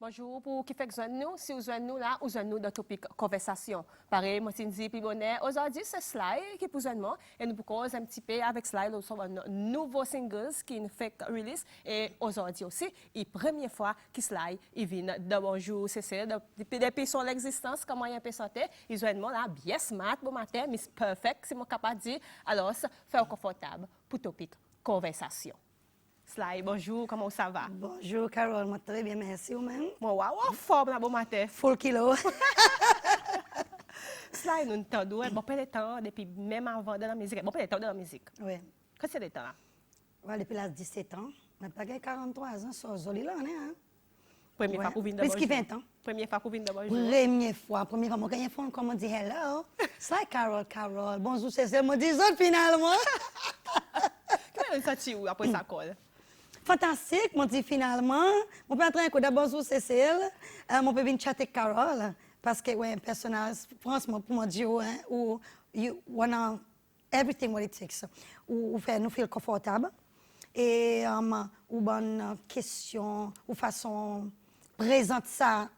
Bonjour, pour qui fait que nous, si vous nous là, vous nous dans topic conversation. Pareil, moi, c'est dit, puis bonnet. Aujourd'hui, c'est Sly qui pour moi. Et nous pourrons un petit peu avec Sly, nous sommes un nouveau single qui nous fait release. Et aujourd'hui aussi, la première fois que Sly, il vient de Bonjour, c'est depuis son existence, comment il peut sortir. Ils ont là, bien smart, bon matin, mais perfect, c'est mon capable de dire. Alors, faire confortable pour topic conversation. Sly, bonjour, comment ça va? Bonjour Carole, moi très bien, merci vous-même. Moi, waouh, forme là, bon matin. Full kilo. Sly, nous entendons, bon, pas de temps, depuis même avant de la musique. Bon, pas de temps de la musique. Oui. Qu'est-ce que c'est de temps là? Ouais, depuis l'âge de 17 ans. On n'a pas 43 ans, c'est joli là, hein? Première fois pour venir de Plus que 20 ans. Première fois pour venir de bonjour. Première fois, moi, quand il faut comment on dit hello. Sly Carole, bonjour, c'est moi dis autres finalement. Comment ça tu où après ça colle? Fantastique, mon dit finalement. Mon peut entrer un coup d'abord sur Cécile. Mon peut venir chatter avec Carole. Parce que, ouais, un personnage, franchement, pour moi, dire, hein, où you wanna everything what it takes. Où faire nous feel confortable. Et, ou bonne question, ou façon, présente ça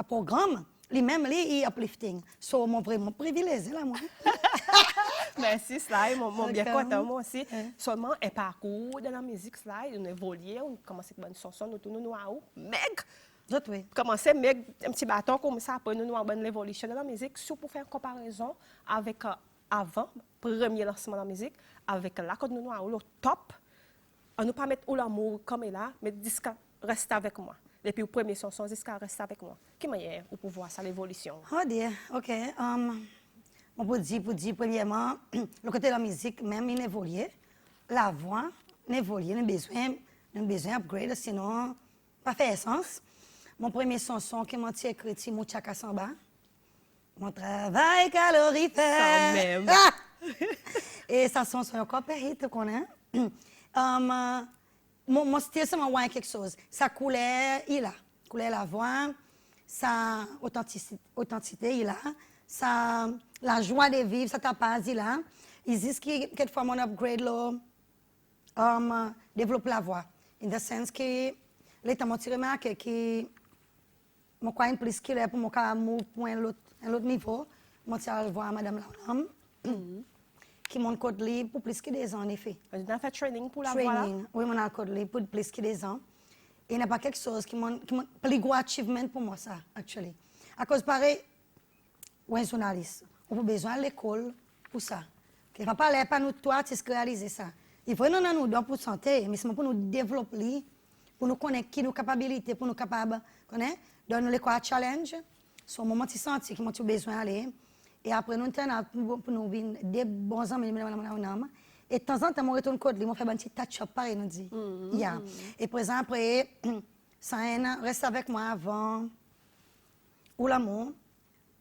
programme. Lui-même, il est uplifting. So, mon vraiment privilégié, là, moi. Merci, Sly. Mon bien content, moi aussi. Seulement, un parcours de la musique, Sly, on évolue, on commence avec une chanson, nous tournons à où? Meg! Oui. Commencer Meg, un petit bâton comme ça, après nous avons une évolution de la musique, surtout pour faire une comparaison avec avant, premier lancement de la musique, avec là, quand nous avons le top, on ne pas mettre où l'amour comme il est là, mais disque reste avec moi. Depuis le premier chanson, disque reste avec moi. Qui manière pour voir ça, l'évolution? Oh dear, OK. On peut dire, premièrement, le côté de la musique, même, il évolue. La voix, il évolue. On a besoin d'upgrade, sinon, pas fait sens. Mon premier chanson qui m'a écrit, c'est Mouchaka Samba. Mon travail calorifère. Ça même. Ah! Et sa chanson est encore périte, tu connais. Mon style, c'est moi quelque chose. Sa couleur, il a. Couleur la voix, sa authenticité, il a. La joie de vivre, ça t'a pas dit là. Ils disent que quelquefois mon upgrade là, développe la voix. In the sense que, les temps, je remarque que mon coin plus qu'il est pour mon cas pour un autre niveau, mon tiens voir Madame Launam, qui mon code libre pour plus que 2 ans en effet. Vous avez fait training pour la voix là? Oui, mon code libre pour plus que 2 ans. Et il n'y a pas quelque chose qui m'a plus gros achievement pour moi ça, actually. À cause pareil, ou un journaliste, on a besoin de l'école pour ça. Il ne va pas aller pas nous toi tu réaliser ça. Il faut nous donner pour santé, mais c'est pour nous développer, pour nous connaître qui nos capacités, pour nous capables, connaître, donner l'école challenge. C'est un moment de sentir qui nous besoin d'aller. Et après nous pour nous venir des bons amis et de temps en temps on retourne code, on fait un petit touch up pareil nous dit. Yeah. Et par exemple après ça reste avec moi avant ou l'amour.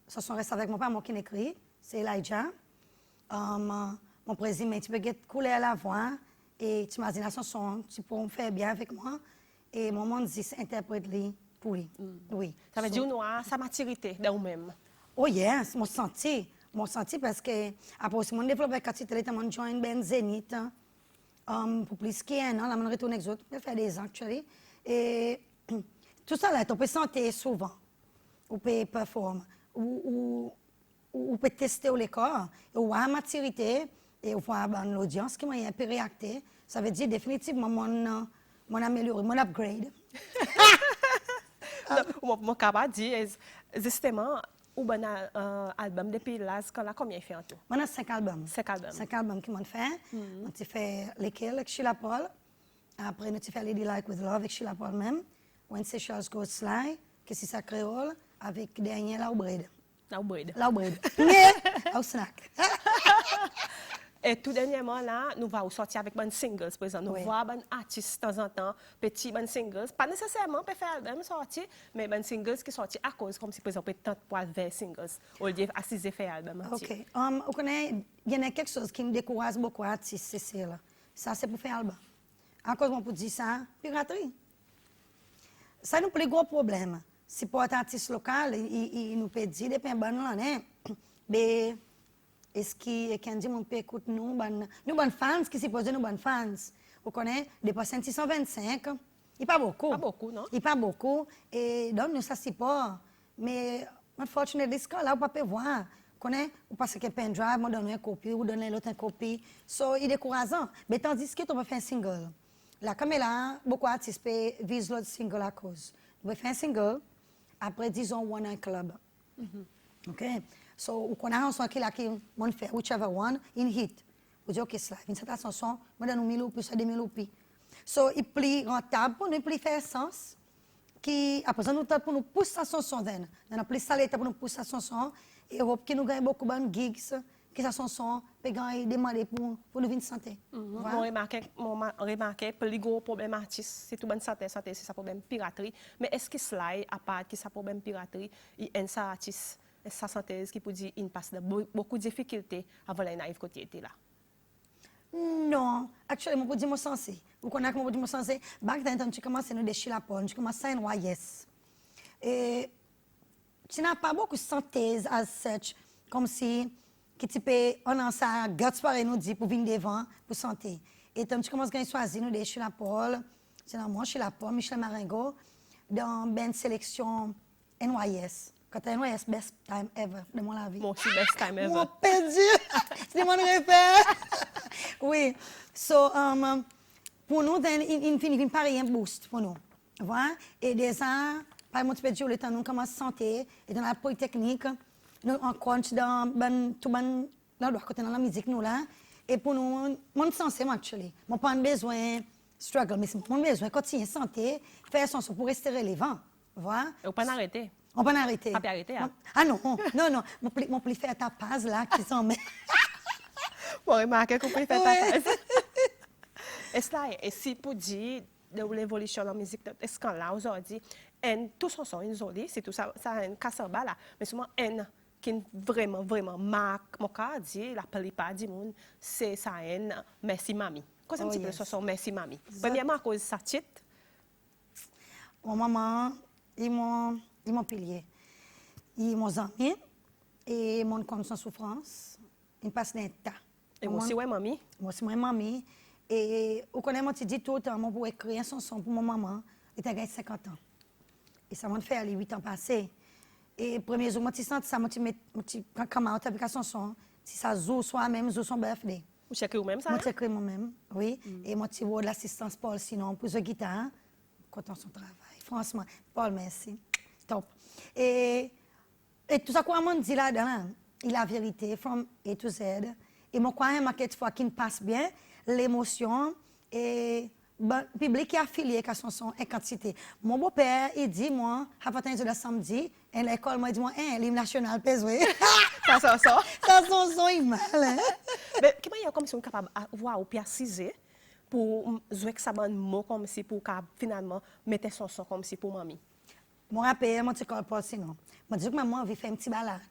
Ça sont restés avec moi, pas moi qui l'écrit, c'est Elijah. Mon président, tu peux couler à la voix et tu m'as dit la chanson, tu peux me faire bien avec moi. Et mon monde dit, interprète pour lui. Oui. Ça veut dire que sa maturité de vous-même. Oh yes, mon senti parce que après aussi, mon développé quand tu étais mon join Ben Zénith, pour plus qu'un an, là, mon retourne avec autres, je fais des ans, actually. Et tout ça là, on peut sentir souvent, on peut performer. Ou peut tester le corps, ou à maturité, et voir l'audience qui m'a peu réacté. Ça veut dire définitivement mon amélioré, mon upgrade. Mon capable dire, justement, ou ben album depuis là, combien il fait en tout? On a 5 albums. 5 albums. 5 albums qui m'ont fait. On a fait lesquels avec Sheila Paul. Après, on a fait Lady Like with Love avec Sheila Paul même. When Seychelles Goes Sly, que c'est sa créole. Avec dernier Laubrede. Laubrede. Au snack. Et tout dernièrement, là, nous allons sortir avec un singles, par exemple. Nous voyons un artiste de temps en temps, petit un singles. Pas nécessairement pour faire album sorti, mais un singles qui sorti à cause, comme si, par exemple, tant pour vers singles, au lieu d'assister faire album. OK. Vous connaissez, il y a quelque chose qui me décourage beaucoup, artiste, c'est ça. Ça, c'est pour faire album. À cause, on peut dire ça, piraterie. Ça, nous plus gros problème. Si pour un artiste local, il nous peut dire, depuis un bon an, mais est-ce qu'il dit, on peut écouter nous, bonnes fans, qui supposent nous bonnes fans. Vous connaissez, depuis 625, Il pas beaucoup. Pas beaucoup, non? Il pas beaucoup. Et donc, nous, ça, c'est pas. Mais, unfortunately, ce là, on peut pas voir. Connais, ou parce que pen drive, moi, donne une copie, ou donne l'autre une copie. So, il est décourageant. Mais tandis que tu vas faire un single. Là, comme là, beaucoup d'artistes visent l'autre single à cause. Tu vas faire un single, après, disons, One Night Club. OK? So, ou qu'on a un son qui on fait, whichever one, in hit. Vous dites, OK, ça, une cette chanson, moi, donne 1000 roupies, ça 2000 roupies. So, il est plus rentable pour nous, il plus faire sens. Qui, après ça, nous avons pour nous pousser à son son. Nous avons plus salé pour nous pousser à son son. Et Europe qui nous gagne beaucoup de gigs, qui sa son son, peut demander pour nous venir santé. Moi, remarqué, plus gros problème artiste, c'est tout bonne santé, c'est ça problème piraterie. Mais est-ce que cela, à part que ça problème piraterie, il y a un artiste, sa santé, qui peut dire, il passe de beaucoup de difficultés avant la naïve côté était là? Non, actuellement, pour dire mon sensé. Vous connaissez comment dire mon sensé? Back then, tu commences à nous déchirer la porte, tu commences à NYS. Et tu n'as pas beaucoup de synthèse as such, comme si que tu peux, on a ça, guts pareil nous dit pour venir devant, pour santé. Et tu commences à choisir nous déchirer la porte. C'est dans moi, chez la porte, Michel Marengo, dans une sélection NYS. Quand NYS, best time ever de mon vie. Moi aussi, best time ever. Mon perdu! C'est mon repère! Oui. So, pour nous, il finit par un boost pour nous. Voilà. Et déjà, par exemple, tu peux dire, le temps nous commence santé, et dans la polytechnique, nous on compte dans tout ban là côté dans la musique nous là. Et pour nous, mon sens c'est actually. Mon pas besoin struggle, mais mon besoin continuer santé, faire son pour rester relevant. Voilà. Et on peut pas arrêter. On peut pas arrêter. Pas arrêter, hein? Ah non, non, mon plus faire ta page là qui s'en met. Bon, remarquez qu'on peut faire ta page. Est-ce là, et si pour dire de l'évolution de la musique, est-ce qu'on là aujourd'hui, tout son son isolé, c'est tout ça, ça un cassamba là, mais souvent qui vraiment marque mon cas dit la plupart du monde, c'est ça merci mamie. Qu'est-ce un petit peu ce son merci mamie. Premièrement à cause de sa titre. Mon maman, ils m'ont pilier. Ils m'ont amis et mon compte sans souffrance. Ils passent d'un tas. Et moi aussi, ouais, mamie. Moi aussi, moi, mamie. Et vous connaissez, moi, tu dis tout le temps, moi, pour écrire un son pour mon maman, il a gagné 50 ans. Et ça m'a fait les 8 ans passés. Et premier jour, moi, tu sens ça, moi, tu mets, quand avec la chanson, si ça joue soi-même, joue son birthday. Vous checkez vous-même ça? Moi, tu écris moi-même, oui. Et moi, tu vois de l'assistance Paul, sinon, pour jouer guitare, content son travail. Franchement, Paul, merci. Top. Et tout ça, quoi, on dit là-dedans, il a la vérité, from A to Z. Et moi, quand même, quelque fois qu'il passe bien, l'émotion et le public qui est affilié à son son et quantité. Mon beau-père, il dit, moi, à partir de samedi, à l'école, moi, il dit, moi, l'hymne national, pèse, oui. Ça, Ça, son son, il mal, hein. Mais comment il y a comme si on est capable de voir ou préciser pour jouer que ça bon mot comme si pour finalement mettre son son comme si pour mamie? Mon rappel, moi, tu ne pas sinon. Moi, je dis que maman avait fait une petite balade.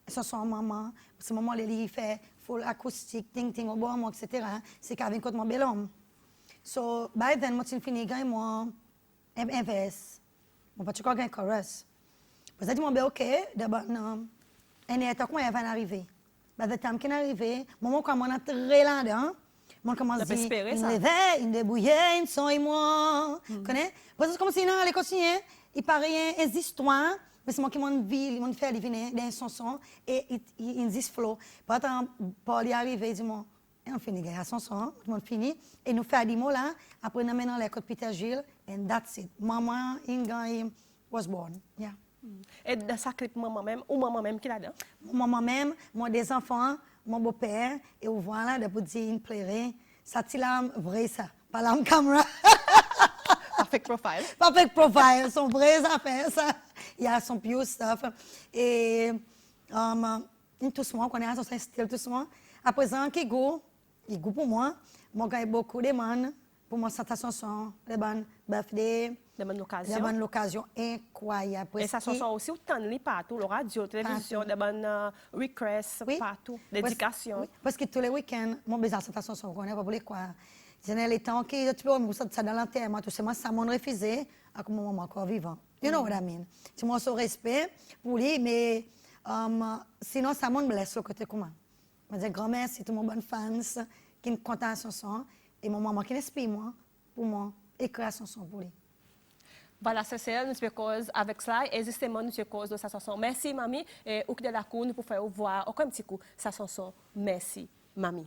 Son son, maman, parce que maman, il fait full acoustique, ting, au bon, etc. C'est qu'avec contre mon bel homme. So, by then, moi, tu finis, moi, inverse. Mon pas tu crois un chorus. Parce que mon bel, OK, d'abord, non. Et il est à quoi elle va arriver. By the time qu'il est arrivé, maman, quand on a très là-dedans, moi, commence à dire, il réveille, il débrouillait, il son et moi. Connais? Parce que c'est comme si, non, elle continue. Il paraît une histoire, mais c'est moi qui m'en vie, m'en fait venir dans son son, et il dit flow. Par exemple, Paul est arrivé, il dit, moi, on finit la chanson, on finit, et nous fait des mots là, après nous menons l'école Peter Gilles, and that's it. Maman, Inga, was born. Yeah. Et dans sa clip, maman même, ou maman même qui là-dedans? Maman même, moi des enfants, mon beau-père, et voilà, de pour dire, il plairait, ça c'est la vraie ça, pas la caméra. Perfect profile. Perfect profile, son vraies affaires, ça. Il y a son pure stuff. Et tout ce monde, on est à son style, tout ce monde. À présent, il goût pour moi. Moi, j'ai beaucoup de demandes pour moi, cette chanson, les bonnes birthday. De bonne occasion. De bonne occasion incroyable. Et ça chanson aussi autant de partout, le radio, télévision, de bonnes requests, partout, d'éducation. Oui, parce que tous les week-ends, moi, besoin de cette chanson, on est pas pour quoi. Je n'ai les temps que tu peux me ça dans l'enterrement, tout ça, moi, ça m'a refusé, à mon maman encore vivant. You know what I mean? Tu m'as son respect pour lui, mais sinon, ça m'a blessé au côté comment. Je dis grand-mère, c'est tous mes bonnes fans qui me content à son son, et mon maman qui m'inspire, moi, pour moi, écrire son son pour lui. Voilà, c'est ça, nous sommes cause avec cela, et justement, nous sommes cause de sa chanson Merci, Mamie, et au de la cour, nous pouvons faire voir encore un petit coup sa chanson Merci, Mamie.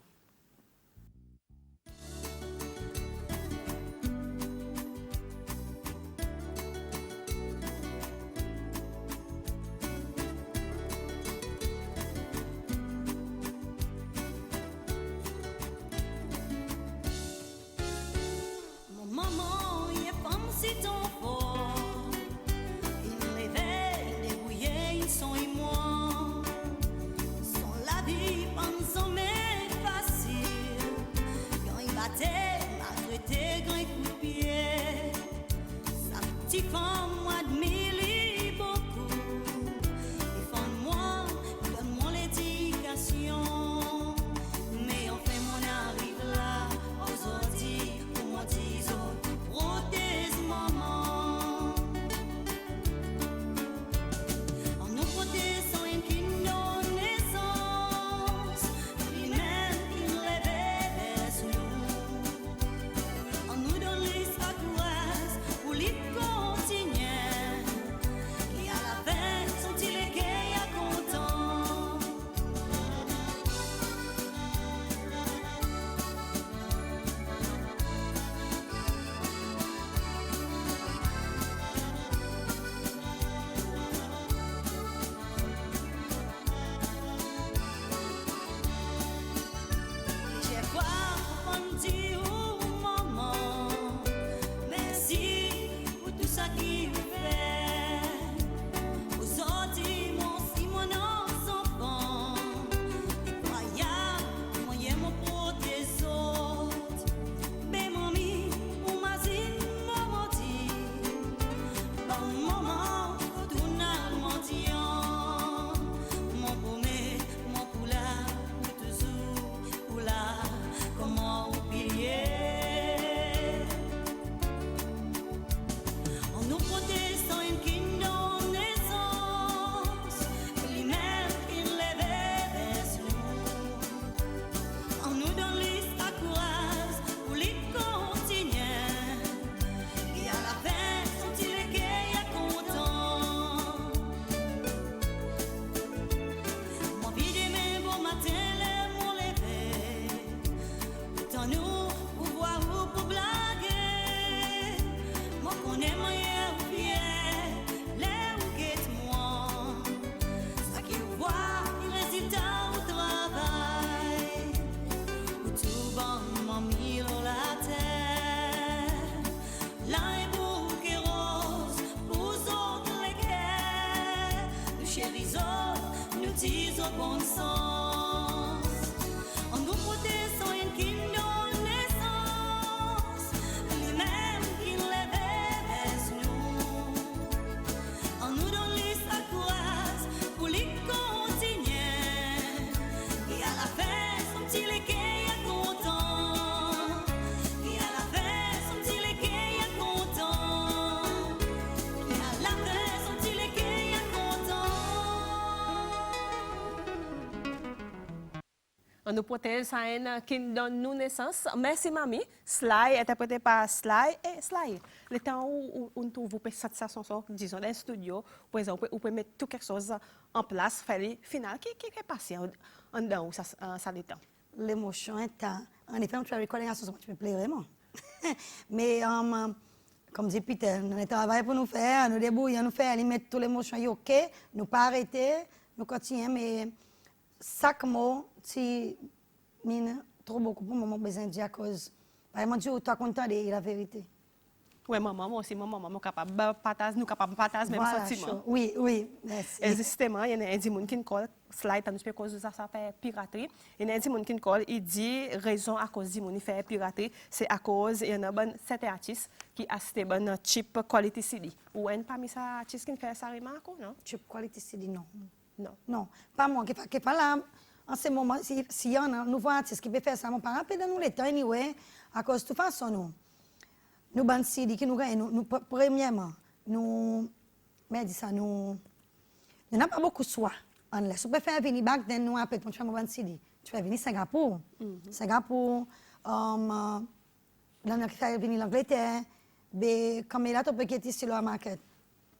Nous protège qui donne nous naissance. Merci, Mamie. Sly, interprété par Sly. Et Sly, le temps où on trouve cette chanson, disons, dans le studio, par exemple, on peut mettre tout quelque chose en place, faire le final. Qu'est-ce qui est passé en dedans, ça le temps? L'émotion est en effet, tu as recordé la chanson, tu me plais vraiment. Mais, comme dit Peter, nous avons un travail pour nous faire, nous débrouillons, nous faire, mettre toute l'émotion, ok, nous pas arrêter, nous continuons, mais chaque mot, si mine trop beaucoup pour moi besoin de dire à cause vraiment Dieu toi content de la vérité. Oui, maman, moi aussi, maman capable partager, nous capable partager même sentiment. Oui, oui, merci. Et justement, il y a des gens qui colle slide nous peut cause ça fait piraterie. Il y a des gens qui colle il dit raison à cause du monde fait piraterie, c'est à cause il y en a bon certains artistes qui achètent bon cheap quality CD. Ou un parmi ça artistes qui fait ça remarque non? Cheap quality CD non. Non. Non, pas moi qui pas là. En ce moment, si y a un nouveau artiste qui peut faire ça, mon parent peut nous le temps anyway, à cause de toute façon nous ban CD qui nous premièrement nous mais dit ça nous n'a pas beaucoup de choix. On laisse on peut faire venir back then nous après on ban CD. Tu vas venir Singapour. Singapour là on fait venir l'Angleterre mais comme là, tu peux quitter sur la market.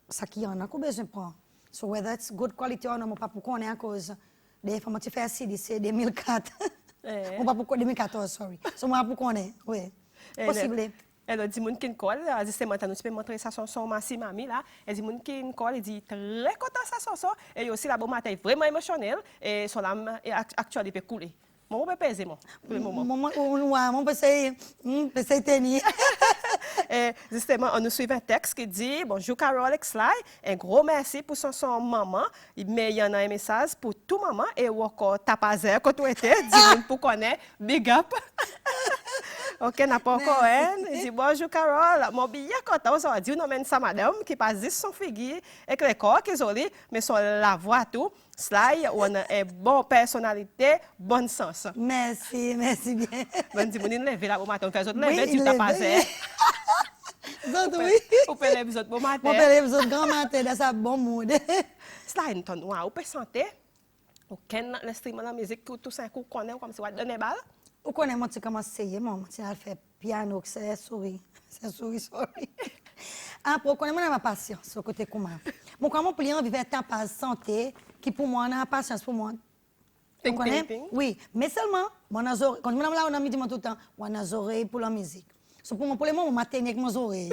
Ça qui en a qu'on besoin de prendre. So whether it's good quality or non, pas pour qu'on ait à cause des formes tu fais CD, c'est 2004. On pas pour 2014, sorry. So moi pour qu'on ait, oui. Possible. Elle a dit moun qui colle, justement, tu peux montrer sa chanson Massi Mami là. Elle dit moun qui colle, elle dit très content sa chanson et aussi la bonne matin vraiment émotionnelle et son âme actuelle peut couler. Mon peut peser moi pour le moment. Mon peut essayer tenir. Et justement, on nous suit un texte qui dit bonjour Carole et Sly, un gros merci pour son maman, mais il y en a un message pour tout maman et encore tapazer quand tu étais, dis pour connaître big up. Ok, n'a pas encore il dit bonjour Carole, mon billet content aujourd'hui, on emmène sa madame qui passe son figure avec les corps qui joli, mais sur la voix tout. Sly, on a une bonne personnalité, bon sens. Merci bien. Bon, dis moi lever là au matin, on fait autre lever, tu tapazer. Oui. On peut lever autres bon matin. On peut lever autres grand matin dans sa bon mood. Sly, une tonne noire, on peut sentir. Aucun instrument de musique que tout ça coup connaît comme si on donner balle. Ou connaît moi tu commences à essayer moi tu as fait piano c'est souris sorry. Après connaît moi ma patience au côté comment. Mon comment pour vivre temps pas santé qui pour moi n'a patience pour moi. Tu connais? Oui, mais seulement mon oreille quand madame là on a mis tout le temps on a oreilles pour la musique. So pour moi pour le moment matin avec mes oreilles.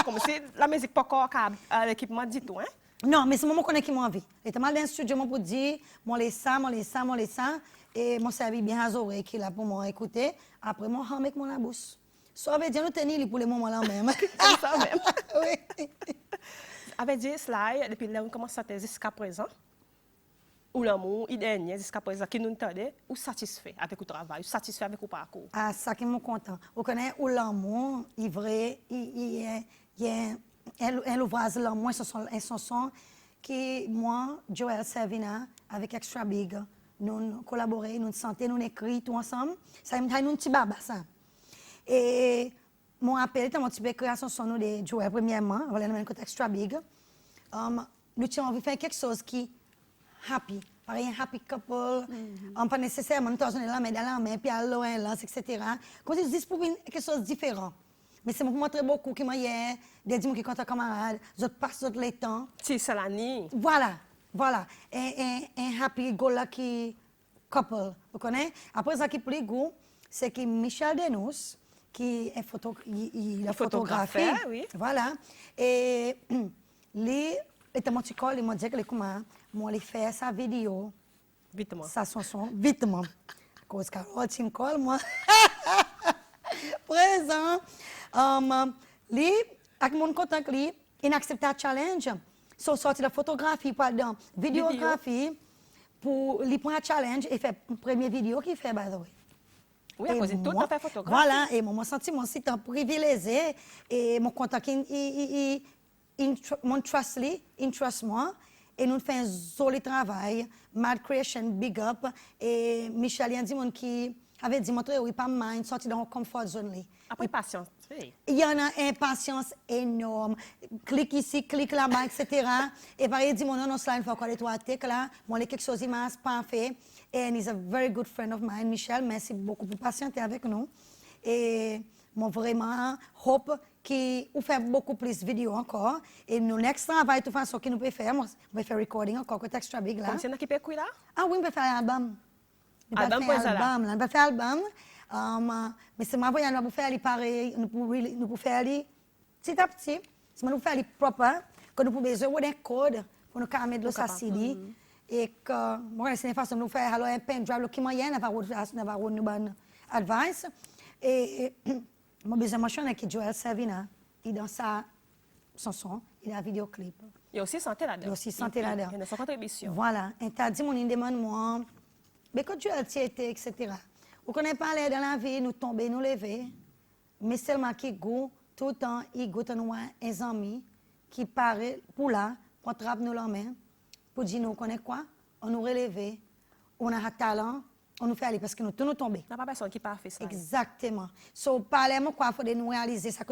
Comme si la musique pas encore à l'équipement du tout hein. Non, mais c'est moi qui m'a envie. Et mal dans le studio moi pour dire moi les ça et mon servi bien à oreilles qui là pour moi écouter après moi avec mon la bouche. Ça veut dire nous tenir pour le moment là même. Ça même. Oui. Avec dit Sly depuis là on commence à jusqu'à présent. Ou l'amour, il est jusqu'à présent qui nous entendait ou satisfait avec le travail, ou satisfait avec le parcours. Ah, ça qui me content. Vous connaissez ou l'amour, il vrai, il y a un ouvrage l'amour, un chanson qui moi, Joël Servina avec Extra Big, nous collaborons, nous sentons, nous écrivons tout ensemble. Ça me donne un petit baba ça. Et mon appel, c'est mon petit peu création son nom de Joël premièrement, voilà nous côté Extra Big. Nous avons envie de faire quelque chose qui happy, pareil un happy couple, pas nécessairement tous on est là mais dans la main puis à loin là etc. Comme si juste pour quelque chose de différent. Mais c'est pour montrer beaucoup qui m'a hier des gens qui comptent camarades, autres passent autres les temps. Si c'est la nuit. Voilà. Un happy go lucky couple, vous connaissez? Après ça qui plus goût, c'est que Michel Denous qui est photographe, oui. Voilà. Et lui et mon petit col, il m'a dit que comment moi les faire sa vidéo. Vitement. Sa chanson vitement. Cause Carole tu me colle moi. Présent. Lui avec mon contact lui, il accepte un challenge. So sorti la photographie pardon, vidéographie pour lui prendre un challenge et faire une première vidéo qu'il fait by the way. Oui, à cause de tout fait photographe. Voilà, et moi senti mon site privilégié et mon contact mon trust lui, il trust moi et nous faisons un joli travail, Mad Creation Big Up et Michel a dit mon qui avait dit montrer oui pas mind sorti dans comfort zone lui. Après patience. Oui. Il y en a impatience énorme. Clique ici, clique là-bas, etc. Et pareil, dit mon non, cela il faut encore les trois tics là. Moi, les quelque chose il m'a pas fait. And he's a very good friend of mine, Michel. Merci beaucoup pour patienter avec nous. Et moi vraiment hope qu'il fait beaucoup plus de vidéos encore. Et nous next travail de toute façon qui nous peut faire, moi, on va faire recording encore avec Extra Big là. Comme c'est qui peut quoi là? Ah oui, on peut faire un album. Album pour ça là. On va faire un album. Mais c'est ma voyage, nous faire les pareil, nous pouvons faire les petit à petit, c'est nous faire les propres, que nous pouvons besoin d'un code pour nous mettre le CD et que moi c'est une façon de nous faire alors un pendrive qui moyen n'avoir une bonne advice et moi besoin machin avec Joël Servina il dans sa chanson, il a un vidéoclip. Il y a aussi santé là-dedans. Il y a aussi santé là-dedans. Il y a son contribution. Voilà, et t'as dit mon demande moi mais quand Joël était etc. Vous connaissez pas aller dans la vie, nous tomber, nous lever, mais seulement qui goûte, tout le temps, il goûte nous un ami qui paraît pour là, pour attraper nous la main, pour dire nous connaît quoi, on nous relève, on a un talent, on nous fait aller parce que nous tous nous tomber. Il n'y a pas personne qui parle fait ça. Exactement. So, parlez-moi quoi, il faut nous réaliser ça.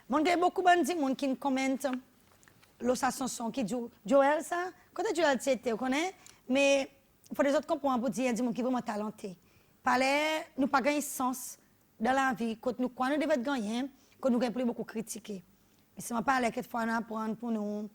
Mon gars, beaucoup de gens qui commentent sa chanson, qui dit Joël, ça, quand Joël c'était, vous connaissez, mais il faut des autres comprendre pour dire, il y a des gens qui sont vraiment talentés. Parler, nous pas gagner sens dans la vie, quand nous quoi nous devons gagner, que nous avons plus beaucoup critiqué. Mais si on parle quelquefois on apprend pour nous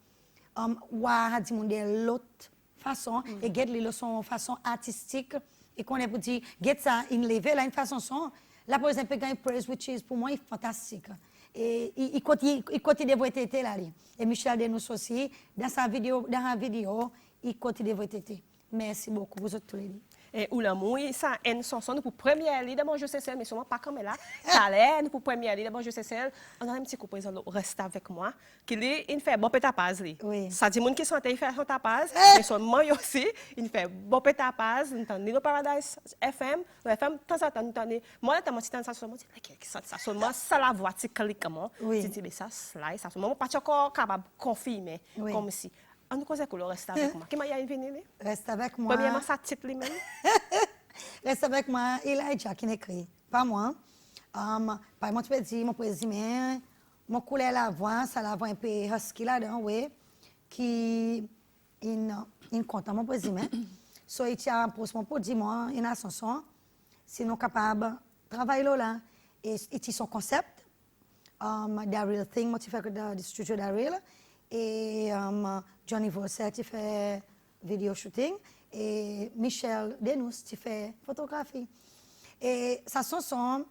voir de l'autre façon et get les leçons de façon artistique et qu'on est pour dire get ça in level là une façon son là par exemple quand praise which is pour moi est fantastique et il continue de être là et Michel Denous aussi dans la vidéo il continue de être. Merci beaucoup vous autres tous les deux. Et ou l'amour, ça une chanson pour première ligne d'abord je sais celle mais sûrement pas comme là. Ça l'air pour première ligne d'abord je sais celle. On a un petit coupé reste avec moi qui il fait bon pétapaz lui. Oui. Ça dit monde qui sont il fait son tapaz mais son moi aussi il fait bon pétapaz entendez le Paradise FM, le FM temps à temps entendez. Moi là moi ça sonne ça sonne moi ça la voix cycliquement. Oui. Tu dis ça slide ça sonne moi pas encore capable confirmer comme si on nous cause que le reste avec moi. Qui m'a y venu? Reste avec moi. Premièrement, ça titre lui-même. Reste avec moi, Elijah qui écrit. Pas moi. Par moi, tu peux dire, mon président, mon couleur la voix, ça la voix un peu husky là-dedans, oui, qui est content, mon président. So, il tient pour dire, moi, il a son son, si nous capables de travailler là, et il son concept, Daryl Thing, moi, tu fais que le studio Daryl, et Johnny Vosset, tu fais vidéo shooting, et Michel Denous, tu fais photographie. Et ça son,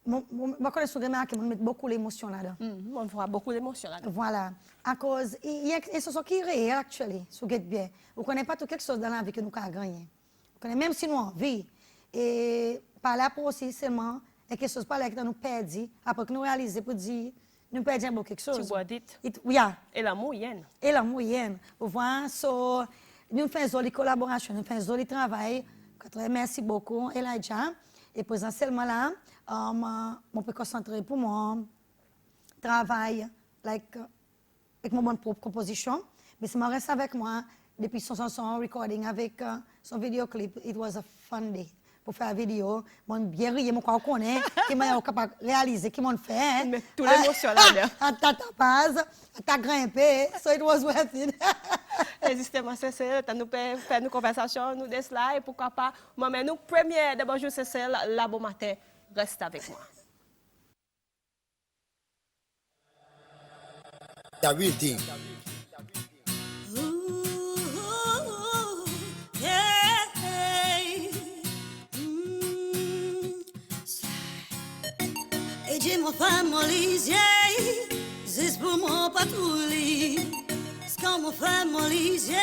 je connais ce remarque, on met beaucoup d'émotion là-dedans. On voit beaucoup d'émotion là-dedans. Voilà. À cause, il y a une chose qui est réelle, actuellement, si vous êtes bien. Vous ne connaissez pas tout quelque chose dans la vie que nous avons gagné. Vous connaissez même si nous avons envie. Et par là pour aussi seulement, il y a quelque chose par là que nous perdons, après que nous réalisons pour dire, nous perdons quelque chose. Tu vois dit. Oui. Et l'amour, yen. Et l'amour, yen. Vous voyez, so, nous faisons des collaborations, nous faisons des travail. Merci beaucoup, Elijah. Et potentiellement là, je peux concentrer pour mon travail avec mon bonne propre composition. Mais si je reste avec moi, depuis son recording avec son vidéoclip, it was a fun day. Pour faire la vidéo, je bien rire, je connais, qui m'a capable de réaliser, qui m'a fait. Mais tout l'émotion là-dedans. À ta base, à ta grimpé, so it was worth it. Et justement, c'est ça, nous faire une conversation, nous des slides, pourquoi pas. Moi, mais nous, première, d'abord, je sais ça, là, bon matin, reste avec moi. The real thing. Et j'ai mon femme mon lisier, c'est pour mon patrouille. C'est quand mon femme mon lisier,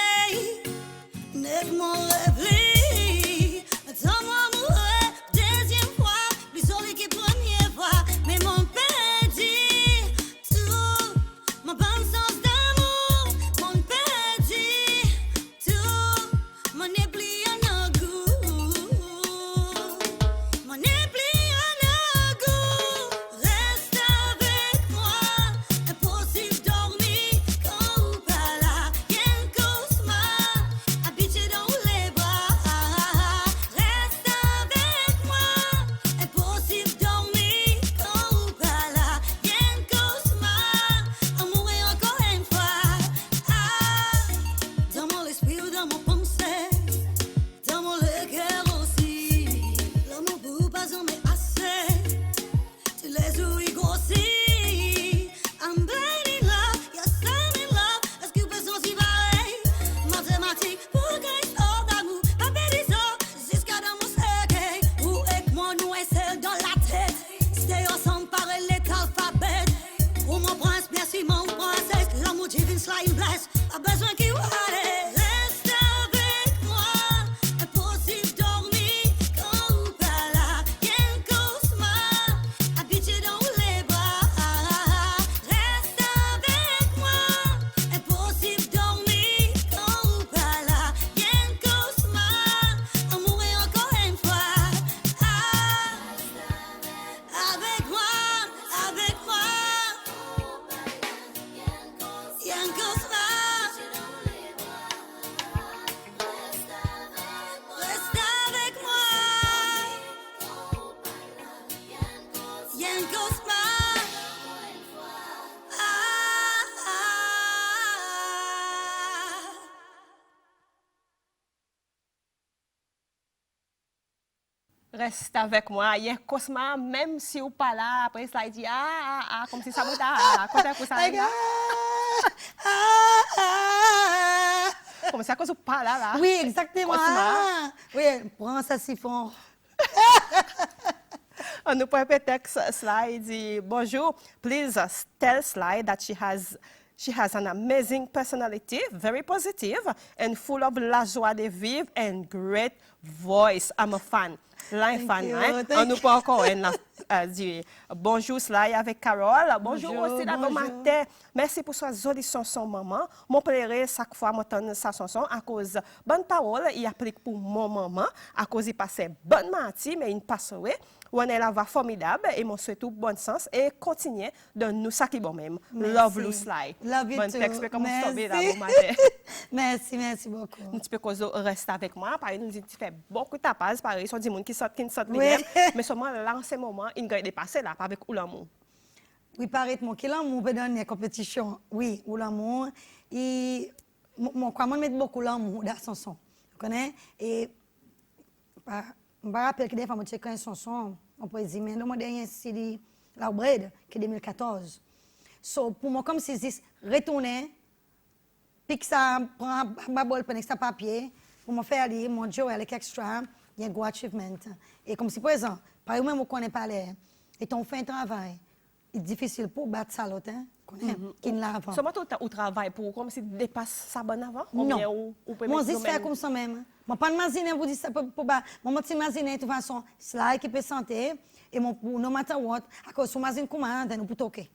n'est mon rêve. Attends-moi mourir, deuxième fois, plus solide que première fois. Mais mon père dit tout, ma bonne sens d'amour. Mon père dit tout, mon épli en goût. Mon épli en goût. Reste avec moi, impossible dormir quand pas là. Quel cauchemar, habitué dans les bras. Reste avec moi, impossible dormir quand pas là. Quel cauchemar, amour et encore une fois. Dans mon esprit ou dans mon pensée, dans mon cœur aussi. L'amour pour pas en met assez. Tu les ouïes grossir. I'm blind in love, yes I'm in love. Est-ce que personne s'y va? Mathématiques pour qu'un sort d'amour. Pas pédissant, jusqu'à dans mon cercueil. Où est que moi, nous est seul dans la tête. Stay ensemble par l'alphabet. Pour mon prince, merci mon princesse. L'amour divin, slide bless. Pas besoin qu'il voie. Reste avec moi, impossible dormir quand pas là. Quel cauchemar, habitué dans les bras. Reste avec moi, impossible dormir quand pas là. Quel cauchemar, amour et encore une fois. Avec moi, avec moi. Y'a un cauchemar. Reste avec moi. Il y a Cosma, même si vous pas là, après ça, il dit comme si ça vous pour ça. Comme ça, quand vous pas là. Oui, exactement. Cosma. Oui, prends ça siphon. On nous peut répéter cela. Il dit bonjour. Please tell Sly that she has an amazing personality, very positive and full of la joie de vivre and great voice. I'm a fan. Là, fan. On nous peut encore dire bonjour Sly avec Carole. Bonjour aussi la bonne matin. Merci pour sa jolie chanson maman. Mon plaisir chaque fois m'entendre sa chanson à cause bonne parole. Il applique pour mon maman à cause il passait bonne matinée mais il passerait. On est la voix formidable et mon souhaite tout bon sens et continuer de nous saquer bon même. Love you Sly. Love you bon too. Texte comme Merci. Là, bon matin. Merci beaucoup. Un petit peu cause reste avec moi. Pareil, nous dit fait beaucoup de tapas. Pareil, sont des gens qui sortent Oui. mais seulement là en ce moment, ils ont dépassé là avec l'amour. Oui, paraît mon qu'il l'amour peut donner une compétition. Oui, ou l'amour. Et mon comment mettre beaucoup l'amour dans son son. Vous connaissez? Et je me rappelle que des fois, je check une chanson, on peut dire, mais le dernier CD, La Bread, qui est 2014. So, pour moi, comme si c'est retourner, puis que ça prend ma bol, prendre ça papier, pour me faire aller, mon Joe avec extra, il y a un gros achievement. Et comme si, par exemple, par exemple, on ne connaît pas l'air, et on fait un travail, c'est difficile pour battre ça l'autre, hein, qui ne l'a avant. Seulement tout le temps au travail pour comme si dépasse ça bon avant? Non. Moi, je fais comme ça même. Je ne pas m'imaginer vous dire ça pour bas. Moi, je m'imagine de toute façon, cela qui peut santé et mon no matter what, à cause de m'imagine comment on peut toquer.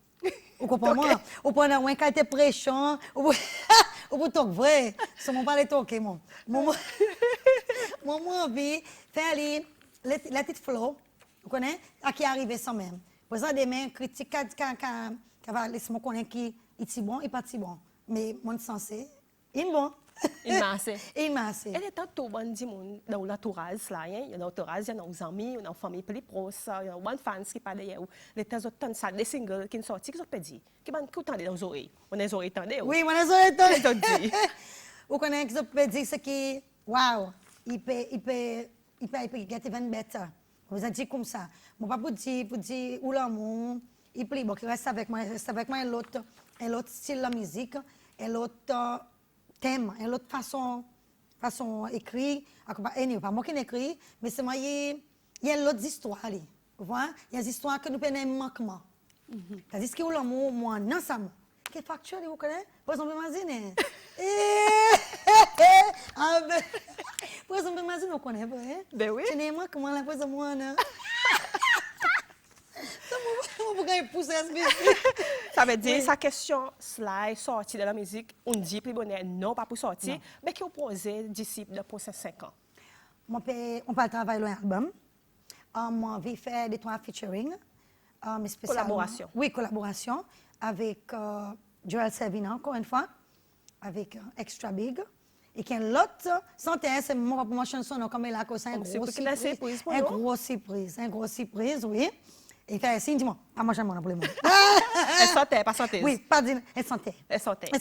Vous comprenez? Ou pendant un qualité pression, ou pour toquer vrai. Ça m'a pas les toquer moi. Moi envie faire les petites flow. Vous connaissez? À qui arrive ça même. Par exemple, demain critique qui va laisser moi connaître qui est bon et pas si bon. Mais mon sens il est bon. Il m'a assez. Il m'a assez. Et tant tout bon dit mon dans l'entourage là, il y a l'entourage, il y a nos amis, il y a nos familles plus proches, il y a one fans qui parlent derrière. Les temps autant ça des singles qui sont sortis qui sont pédis, qui ban tout dans les oreilles. On les oreilles tendez. Oui, on les oreilles tendez. Vous connaissez que ça peut dire ce qui waouh, il peut get even better. Vous avez dit comme ça. Mon pas pour dire ou l'amour, il plaît bon, il reste avec moi l'autre style de musique, et l'autre thème, et l'autre façon écrit, pas moi qui écrit, mais c'est moi il y a l'autre histoire là. Vous voyez, il y a des histoires que nous prenons un manquement. C'est-à-dire que l'amour moi non ça moi. Qui est factuel, vous connaissez? Par exemple, imaginez. Par exemple, imaginez, vous connaissez, hein? Ben oui. Tu n'es moi comment la pose moi non? Ça veut dire sa question Sly sorti de la musique, on dit plus bonheur non pas pour sortir, mais qui opposé d'ici les prochains 5 ans. On peut travailler l'album. On va faire des 3 featuring. Collaboration. Oui, collaboration avec Joel Savina, encore une fois, avec Extra Big. Et qu'un l'autre, santé, c'est mon chanson, comme elle a causé un gros surprise, oui. Et fait ainsi, dis-moi, pas manger mon pour le monde. Elle santé, pas santé. Oui, pas dire, elle santé. Elle santé.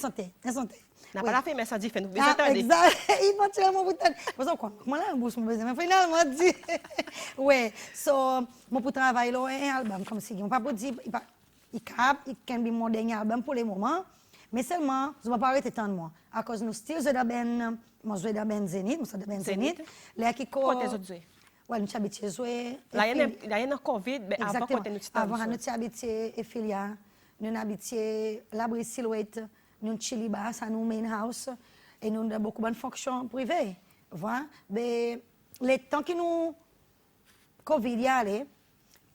N'a pas la fait, mais ça dit, fait nous exact. Il va tirer mon bouton. Parce que comment là, bouche mon besoin. Mais finalement, dit. Oui, so, mon pour travailler là, un album comme si, on pas pour dire, il can be mon dernier album pour le moment. Mais seulement, je ne vais pas arrêter tant de moi. À cause de nous styles de la ben, moi je joue de la ben Zénith, moi je de la ben Zénith. Les qui quoi t'es autres ouais, nous habitués jouer. Là il y a un Covid, mais avant quand nous avant nous habitués Ephilia, nous habitués l'abri silhouette, nous chili bass à nous main house et nous avons beaucoup de fonctions privées. Voilà, mais les temps que nous Covid y allait,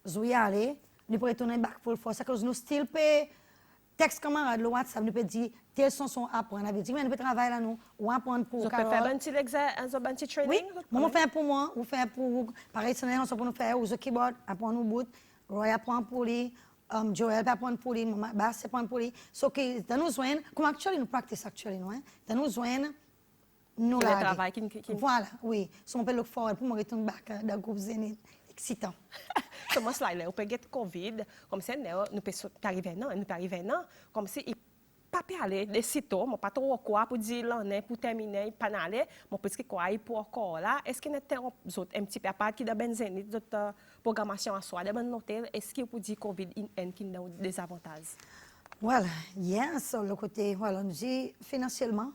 nous pouvons retourner back pour force à cause nous style texte camarade le WhatsApp nous peut dire telle chanson apprendre avec dit mais nous peut travailler là nous ou apprendre pour Carole. Vous pouvez faire un petit training? Oui, moi fait pour moi, ou fait pour pareil c'est on pour nous faire ou the keyboard apprendre nous bout, Roy apprend pour lui, Joel apprend pour lui, maman Bass apprend pour lui. So que dans nous joindre comme actuellement nous practice actuellement, hein. Dans nous joindre nous là. Le travail qui Voilà, oui. So on peut look forward pour me retourner back dans le groupe Zénith. Excitant. Comment cela, on peut get Covid, comme ça, nous peut arriver non, comme si il pas pas aller des sites, mon pas trop quoi pour dire l'année pour terminer pas aller, mon petit quoi pour encore là. Est-ce qu'il y a un petit peu à part qui da benzénite d'autres programmation à soi, des bonnes hôtels, est-ce qu'il peut dire Covid qui a des avantages? Voilà, yes, sur le côté, voilà, nous dit financièrement,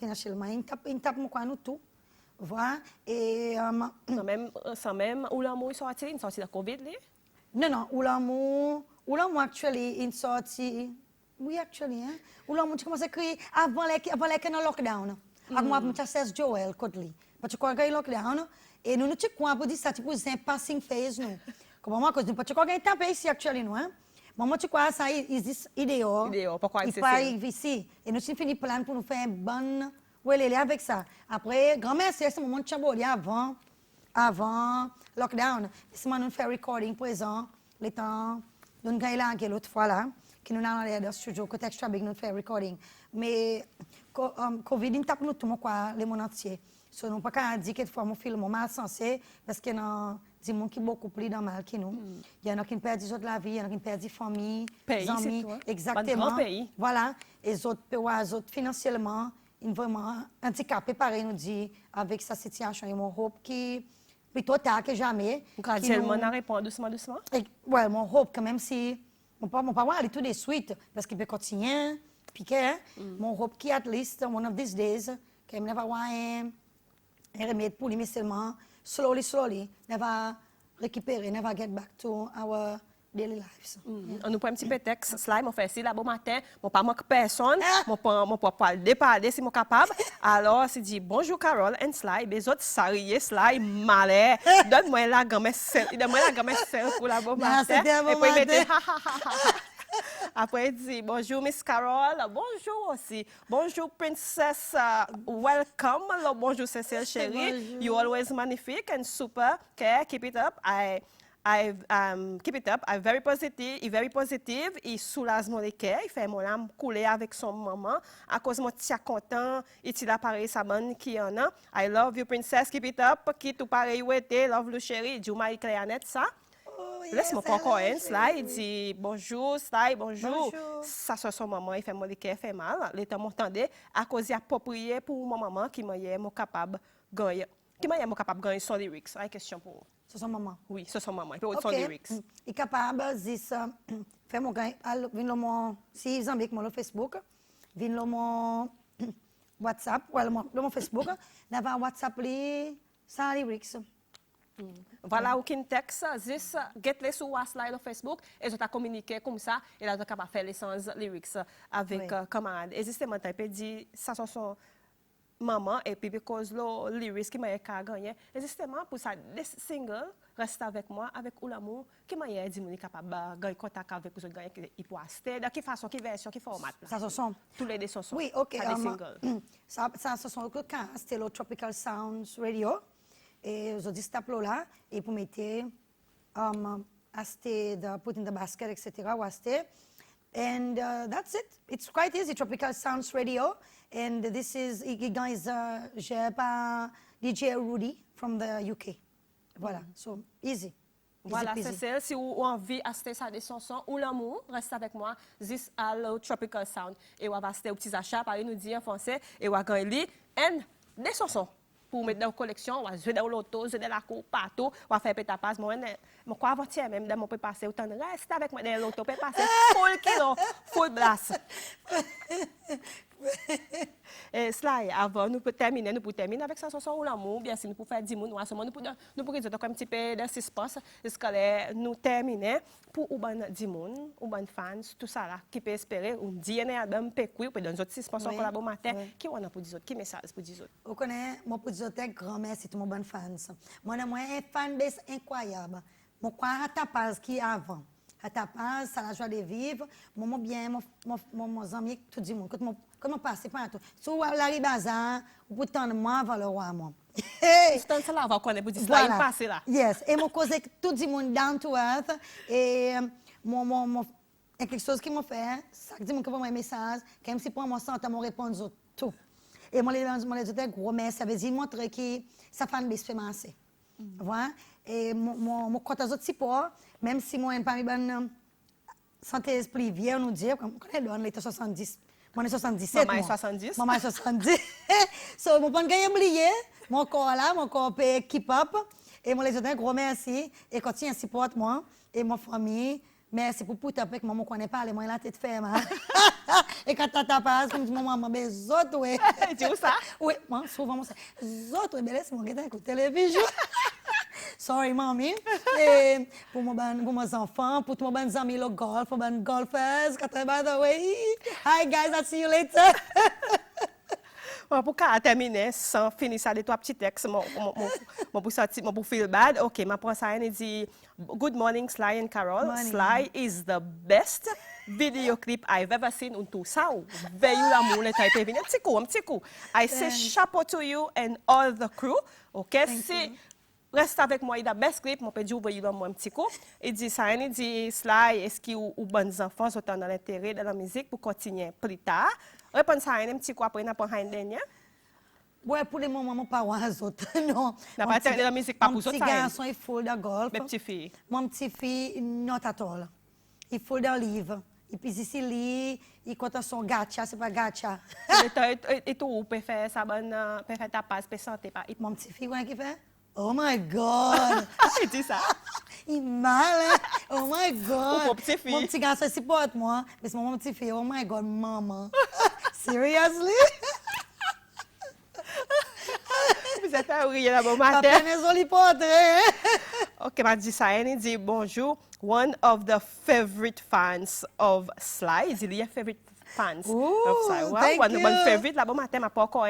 il tape mon quoi nous tout. Voilà, et Sans même, ou l'amour est sorti de la Covid, là? non, Oulamour actually, il sorti, oui, actually, hein. Oulamour, tu commences à crier avant le lockdown. Avec moi, je suis Joel Kodli. Parce que quand il y a lockdown, et nous, tu crois, pour dire ça, tu peux dire passing phase, nous. Comme moi, parce que tu crois qu'il y a ici actually, nous, hein. Maman, tu crois ça, c'est idéal. Idéal, pourquoi il faut ici. Et nous, tu finis plan pour nous faire une bonne, ouais, avec ça. Après, grand-mère, c'est ce moment de Chamboli avant lockdown. Si nous fait recording présent, le temps, nous avons là l'autre fois là, qui nous avons allé dans le studio, côté extra big, nous fait recording. Mais Covid, il tape nous tout le monde entier. So, nous ne pouvons pas dire que fois mon film mal sensé parce qu'il y a des gens qui sont beaucoup plus dans mal que nous. Il y en a qui perdent de la vie, il y en a qui perdent famille, amis. Exactement. Un pays. Voilà. Et les autres, financièrement, ils sont vraiment handicapés, pareil, nous dit, avec sa situation. Et mon hope qui plutôt tard que jamais. Graduellement, on répond doucement. Ouais, mon hope, quand même, si mon pas aller tout de suite, parce qu'il peut continuer, piquer. Mon hope qui, at least, one of these days, qu'il ne va avoir un remède pour lui, mais seulement, slowly, never récupérer, never get back to our daily lives. On nous prend un petit peu de texte, slide, on fait ici, là, bon matin, mon pas manque personne, mon pas déparler si mon capable. Alors, c'est dit, bonjour Carole, and slide, les autres sariés, slide, malais, donne-moi la gamme sel pour la bon matin. Et puis, il mettait, après, il dit, bonjour Miss Carole, bonjour aussi, bonjour Princess, welcome, alors, bonjour Cécile chérie, you always magnifique and super, okay, keep it up, keep it up, I'm very positive, il soulage mon cœur, il fait mon âme couler avec son maman, à cause mon tia content, il a pareil sa bonne qui en a, I love you princess, keep it up, qui tout pareil ou était, love le chéri, du Marie-Claire ça. Laisse-moi pas encore un slide, il dit bonjour, slide, bonjour. Ça soit son maman, il fait mon cœur, fait mal. L'état m'entendait, à cause approprié pour mon maman qui m'a capable de gagner. Qui m'a capable de gagner son lyrics? C'est une question pour vous. C'est son maman. Oui, c'est son maman. Il peut son lyrics. Il est capable de dire ça. Fait mon gain, si vous avez mon Facebook, vient mon WhatsApp, ou mon Facebook, il y a WhatsApp sans lyrics. Voilà, aucun texte, juste get-les sur WhatsApp sur Facebook et je t'ai communiqué comme ça et là, je suis capable de faire les sans lyrics avec camarades. Et justement, tu peux dire, ça sont son maman et puis parce que le lyrics qui m'a gagné, et justement, pour ça, les singles restent avec moi, avec l'amour, qui m'a dit que je suis capable de gagner contact avec vous, il peut acheter, de quelle façon, quelle version, quel format. Ça se sent. Tous les deux sont. Oui, ok. Ça se sent que c'était le Tropical Sounds Radio. Et je dis tape là et pour mettre acheter the put in the basket etc. ou acheter and that's it. It's quite easy. Tropical Sounds Radio and this is guys j'ai pas DJ Rudy from the UK. Voilà, so easy. Voilà, c'est ça. Si vous avez envie d'acheter ça des chansons ou l'amour, reste avec moi. This is Tropical Sound. Et vous allez acheter aux petits achats, par nous dire en français, et vous allez gagner des chansons. Pour mettre dans la collection, on va jouer dans l'auto, jouer dans la cour, partout, on va faire péter passe. Moi, quoi avant-hier même, on peut passer autant de reste avec moi dans l'auto, peut passer full kilo, full blast. Et cela, avant, nous pouvons terminer avec ça, chanson ou l'amour, bien sûr, nous pouvons faire 10 minutes, nous pouvons dire un petit peu dans ce espace, jusqu'à nous terminer pour ou ban 10 minutes, ou ban fans, tout ça là, qui peut espérer, ou dire un album, peut ou peut dans d'autres suspensions encore là matin, qui on a pour dire autres, qui message pour dire autres. Vous connaissez, moi pour dire autres, grand merci tout mon bon fans. Moi, je suis un fan base incroyable. Moi, crois à ta page qui est avant. À ta page, ça la joie de vivre. Moi, bien, mon ami, tout le monde. Quand on passe, pas tout. Si vous allez bazar, vous pouvez tendre moi avant le roi, moi. C'est ça là, on va connaître, vous dites, ça, il passe là. Yes, et mon cause tout le monde down to earth. Et quelque chose qui m'a fait, ça dit que un message, quand si pour moi, ça, on répondre tout. Et moi, les autres, gros merci, ça veut dire montrer que ça fait un bise fait masser. Voilà. Et mon compte aux autres support, même si moi, pas une bonne santé esprit vieux, nous dire, comme on est dans l'état 70, Moi, 77. Maman est 70. Maman est 70. So, mon pas gagner oublié. Mon corps là, mon corps peut keep up. Et moi, les autres, un gros merci. Et continue à supporter moi et ma famille. Merci pour tout avec moi, je ne connais pas, moi, la tête ferme. Et quand tata passe, comme dit maman, mais autres, oui. Tu vois ça? Oui, moi, souvent, moi, autres, mais laisse-moi regarder la télévision. Sorry, mommy. Et pour mes enfants, pour tous mes amis, le golf, pour mes golfers, by the way. Hi, guys, I'll see you later. Pour terminer, sans finir ça, les trois petits textes, pour feel bad. OK, je prends ça et dit Good morning, Sly and Carol. Morning. Sly is the best video clip I've ever seen. Un tout ça, veillez l'amour, le type venu. Un petit coup. I say chapeau to you and all the crew. OK, si reste avec moi, il a best clip, mon peut dire voyez l'amour un petit coup. Il dit ça, il dit Sly, est-ce qu'il ou bonnes enfants sont dans l'intérêt de la musique pour continuer plus tard. Réponds ça un petit coup après, n'a pas un dernier. Ouais, pour le moment, mon parent a autres. Non. N'a pas de la musique pas pour Mon petit garçon, il faut de golf. Mes petites filles. Mon petit fille, not at all. Il faut de livre. Et puis ici, il compte son gacha, c'est pas gacha. Et tout, peut faire ça bonne, peut faire ta passe, peut santé pas. Mon petit fille, qu'est-ce qu'il fait? Oh my God! Il dit ça. Il est mal, hein? Oh my God! Ou mon petit fille. Mon petit garçon supporte moi, mais c'est mon petit fille. Oh my God, maman! Seriously? Vous êtes à rire là, bon matin. Papa n'est joli portrait. Ok, m'a dit ça, il dit bonjour. One of the favorite fans of Sly. Il dit, il y a favorite fans of Sly. Wow, thank one you. of my favorite, là, bon matin, ma pas encore.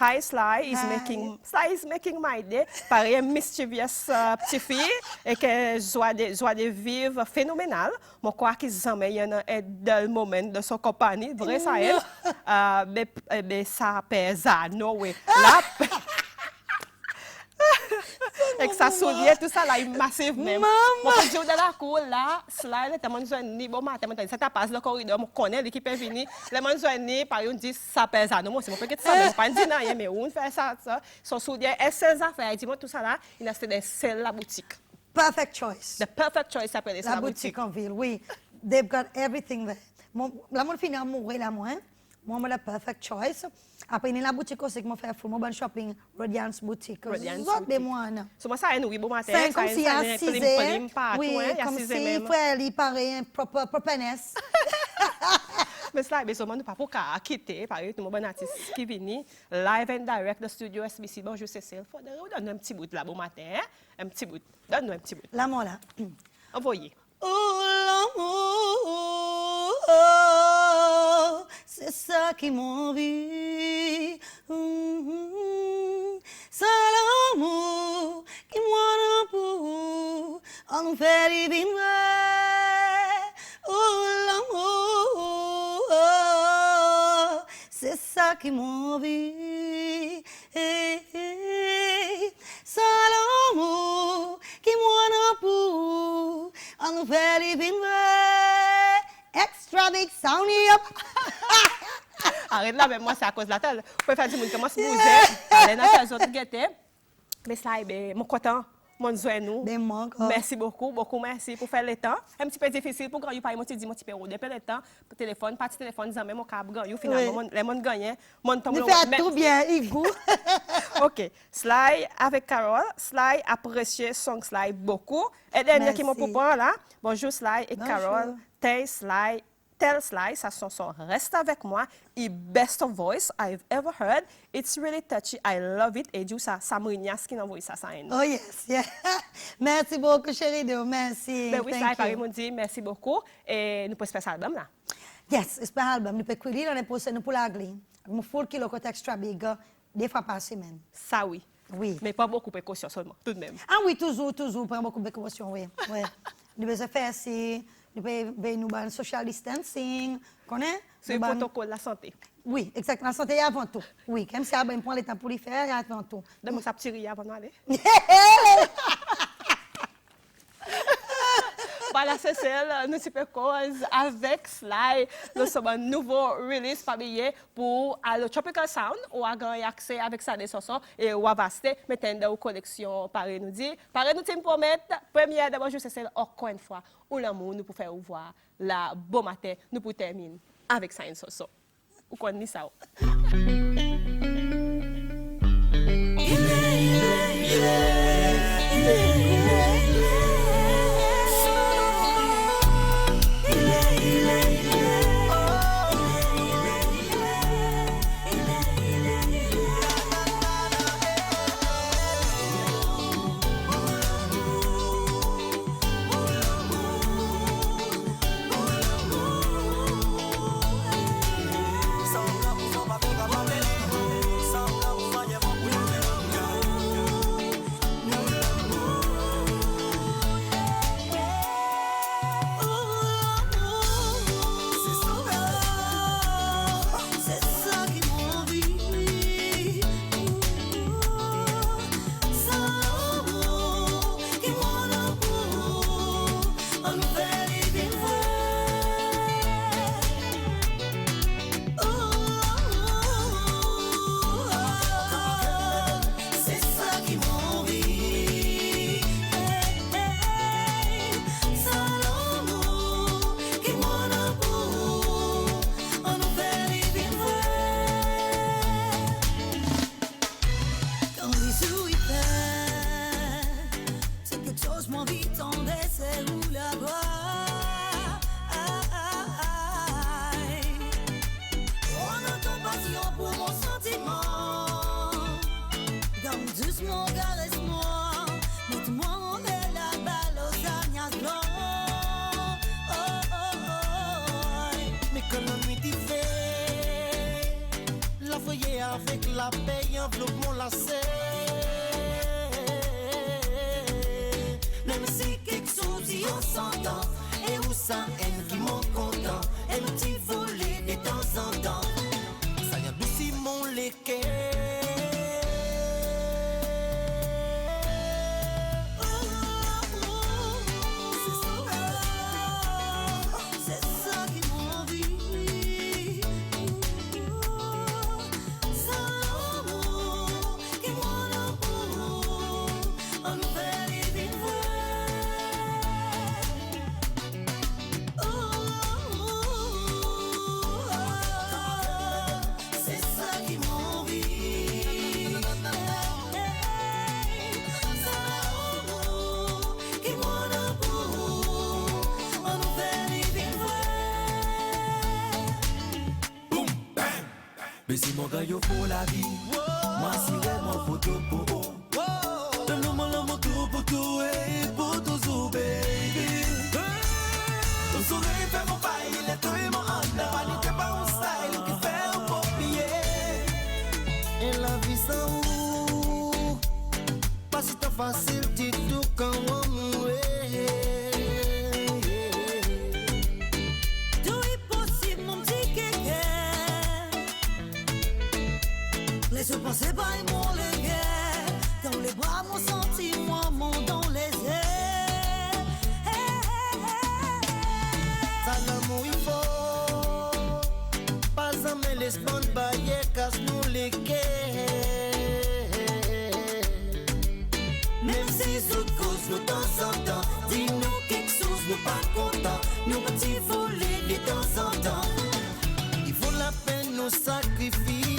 Hi, Sly is making my day. Pareil, mischievous petite fille et que joie de vivre phénoménal. Moi, crois qu'ils jamais y en a dans le moment de son compagnie. Vrai, ça elle. Mais ça pèse à no way. Là, avec sa soulier, tout ça, là, il est massif même. Moi, quand je suis dans la cour, là, Sly, là, t'as ni bon matin, ça t'a passé le corridor, je connais l'équipe est venue. Les gens ni par exemple, disent ça pèse à nous. Moi, c'est mon petit ça, même pas dire rien, mais on fait ça. Son soulier, et ses affaires, dis-moi tout ça là, il a acheté des selles la boutique. Perfect choice. The perfect choice s'appelle ça, La la boutique. boutique en ville, oui. They've got everything there. La mon finit à mourir là, moi. Moi, j'ai la perfect choice. Après, il y a la boutique aussi que je fais full. Moi, je shopping Radiance Boutique. Radiance Autres de Boutique. moi, non. So, moi, ça, oui, bon matin. C'est comme si à 6 heures, oui, comme si il fallait paraît un propreness. Mais cela, mais seulement nous pas pour quitter, par exemple, mon artiste qui vient live and direct de studio SBC. Bonjour Cécile, faut donner un petit bout là, bon matin, un petit bout, donne-nous un petit bout. L'amour là. Envoyez. Oh l'amour, c'est ça qui m'envie. C'est l'amour qui m'en pour, on nous fait vivre. Oh l'amour, c'est ça qui m'envie. C'est l'amour qui m'en pour, on nous fait vivre. Extra big sound up. Arrête là, mais moi, c'est à cause de la telle. Vous pouvez faire du monde comment se bouger. Allez, dans les autres guetter. Mais ça, mon content. Mon joie nous. Merci beaucoup, merci pour faire le temps. Un petit peu difficile pour gagner, par exemple, mon petit peu depuis le temps, pour téléphone, pas de téléphone, jamais mon câble gagné. Finalement, les gens gagnent. Mon temps. Nous fait tout bien, Igou. OK. Sly avec Carol. Sly apprécie son Sly beaucoup. Et dernier qui m'a proposé là. Bonjour Sly et Carol. Tell Sly, sa chanson Reste avec moi, est best voice I've ever heard. It's really touchy. I love it. Et du ça m'ignace qui envoie ça à nous. Oh yes, yeah. Merci beaucoup, chérie. Merci. Ben oui, Sly, Paris m'a dit merci beaucoup. Et nous pouvons faire cet album là. Yes, c'est un album. Nous pouvons écrire l'année prochaine pour la gli. Nous full kilo côté extra big, des fois par semaine. Ça oui. Oui. Mais pas beaucoup de précautions seulement, tout de même. Ah oui, toujours, pas beaucoup de précautions, oui. Ouais. Nous pouvons faire si. Nous pouvons faire social distancing, connais? C'est le protocole de la santé. Oui, exactement. La santé est avant tout. Oui, comme si on prend le temps pour le faire, avant tout. Donne-moi ça petit rire avant d'aller. Voilà, c'est celle, nous sommes cause avec Sly. Nous sommes un nouveau release familier pour le Tropical Sound, où on a accès avec ça des chansons et on va vaster, mettre dans collection, pareil nous dit. Pareil nous pour mettre, première d'abord, je sais celle, encore une fois, où l'amour nous pour faire voir la beau matin, nous pour terminer avec ça une chanson. Ou connaît ça? Avec la paix, enveloppe mon lacet. Même si quelque chose y on s'entend, et où ça aime qui m'en content, aime qui voler de temps en temps. Ça y a douci mon léqué. Mais si mon gars yo pour la vie, moi si mon photo pour donne-nous mon tour pour tout et pour toujours, baby. Ton sourire fait mon bail, il est tout et mon âme. Vanité pas mon style qui fait un copier. Et la vie sans où, pas si t'as facile, tu tout quand on mouait. Je pensais pas et mon les gars, dans les bras mon sentiment, mon dans les airs. Ça l'amour il faut, pas jamais les spawns bailler, casse nous les quais. Même si sous cause nous temps en temps, dis-nous quelque chose, nous pas contents, nous petits volets de temps en temps. Il vaut la peine nous sacrifier.